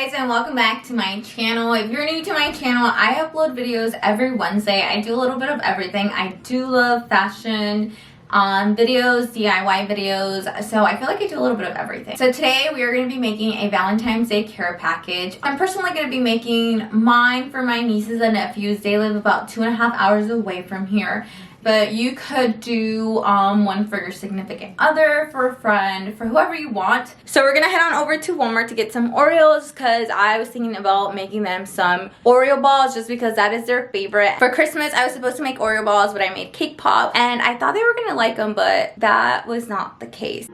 guys, and welcome back to my channel. If you're new to my channel, I upload videos every Wednesday. I do a little bit of everything. I do love fashion videos, DIY videos, so I feel like I do a little bit of everything. So today we are going to be making a Valentine's Day care package. I'm personally going to be making mine for my nieces and nephews. They live about 2.5 hours away from here. But you could do one for your significant other, for a friend, for whoever you want. So we're gonna head on over to Walmart to get some Oreos because I was thinking about making them some Oreo balls just because that is their favorite. For Christmas, I was supposed to make Oreo balls, but I made cake pop and I thought they were gonna like them, but that was not the case.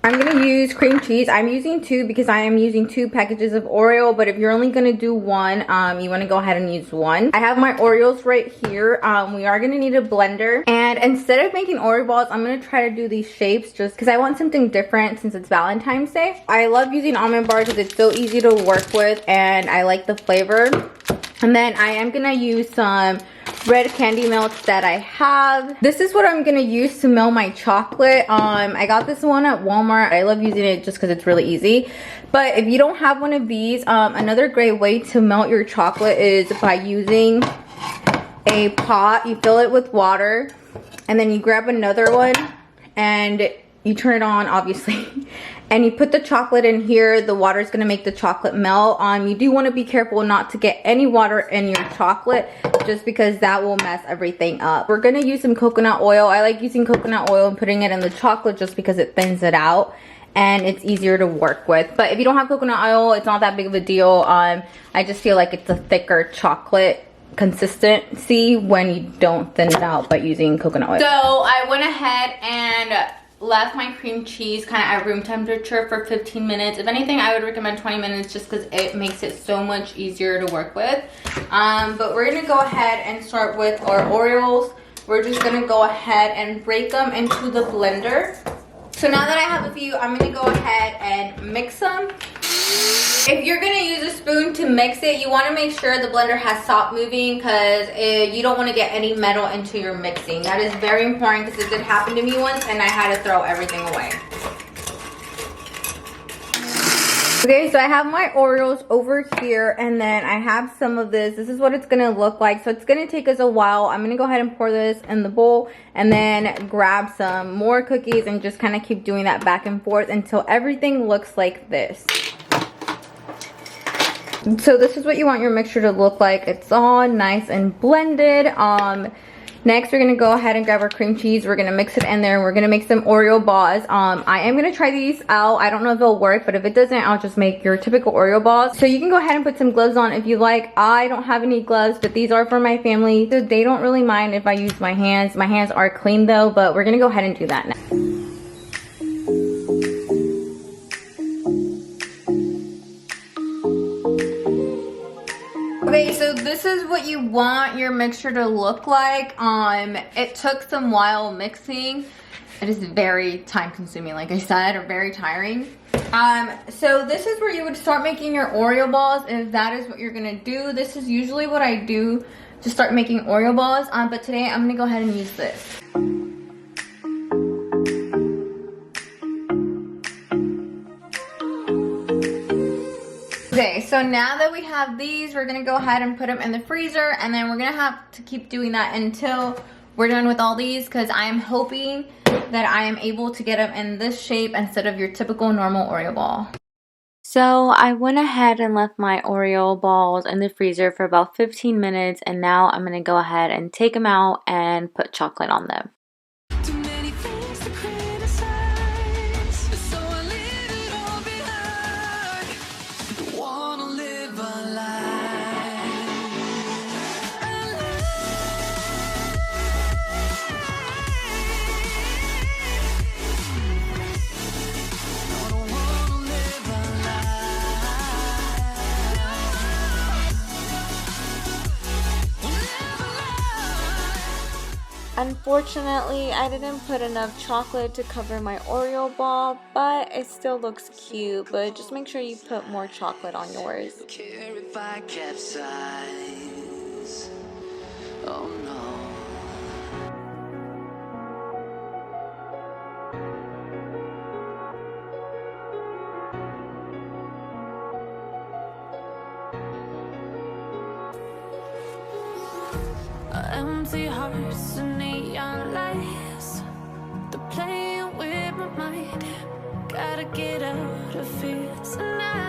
I'm going to use cream cheese. I'm using 2 because I am using 2 packages of Oreo, but if you're only going to do 1, you want to go ahead and use 1. I have my Oreos right here. We are going to need a blender, and instead of making Oreo balls, I'm going to try to do these shapes just because I want something different since it's Valentine's Day. I love using almond bars because it's so easy to work with and I like the flavor. And then I am going to use some red candy melts that I have. This is what I'm gonna use to melt my chocolate. I got this one at Walmart. I love using it just because it's really easy. But if you don't have one of these, another great way to melt your chocolate is by using a pot. You fill it with water and then you grab another one and you turn it on, obviously. And you put the chocolate in here. The water is going to make the chocolate melt. You do want to be careful not to get any water in your chocolate just because that will mess everything up. We're going to use some coconut oil. I like using coconut oil and putting it in the chocolate just because it thins it out and it's easier to work with. But if you don't have coconut oil, it's not that big of a deal. I just feel like it's a thicker chocolate consistency when you don't thin it out by using coconut oil. So I went ahead and left my cream cheese kind of at room temperature for 15 minutes. If anything, I would recommend 20 minutes just because it makes it so much easier to work with. But we're gonna go ahead and start with our Oreos. We're just gonna go ahead and break them into the blender. So now that I have a few, I'm gonna go ahead and mix them. If you're gonna use a spoon to mix it, you wanna make sure the blender has stopped moving because you don't wanna get any metal into your mixing. That is very important because it did happen to me once and I had to throw everything away. Okay, so I have my Oreos over here and then I have some of this. This is what it's gonna look like. So it's gonna take us a while. I'm gonna go ahead and pour this in the bowl and then grab some more cookies and just kind of keep doing that back and forth until everything looks like this. So this is what you want your mixture to look like. It's all nice and blended. Next we're gonna go ahead and grab our cream cheese. We're gonna mix it in there and we're gonna make some Oreo balls. I am gonna try these out. I don't know if they'll work, but if it doesn't, I'll just make your typical Oreo balls. So you can go ahead and put some gloves on if you like. I don't have any gloves, but these are for my family, so they don't really mind if I use my hands. My hands are clean though, but we're gonna go ahead and do that now. Okay, so this is what you want your mixture to look like. It took some while mixing. It is very time consuming, like I said, or very tiring. So this is where you would start making your Oreo balls if that is what you're gonna do. This is usually what I do to start making Oreo balls, but today I'm gonna go ahead and use this. Okay, so now that we have these, we're gonna go ahead and put them in the freezer, and then we're gonna have to keep doing that until we're done with all these because I am hoping that I am able to get them in this shape instead of your typical normal Oreo ball. So I went ahead and left my Oreo balls in the freezer for about 15 minutes, and now I'm gonna go ahead and take them out and put chocolate on them. Unfortunately, I didn't put enough chocolate to cover my Oreo ball, but it still looks cute. But just make sure you put more chocolate on yours. Oh no. empty hearts and neon lights. They're playing with my mind. Gotta get out of here tonight.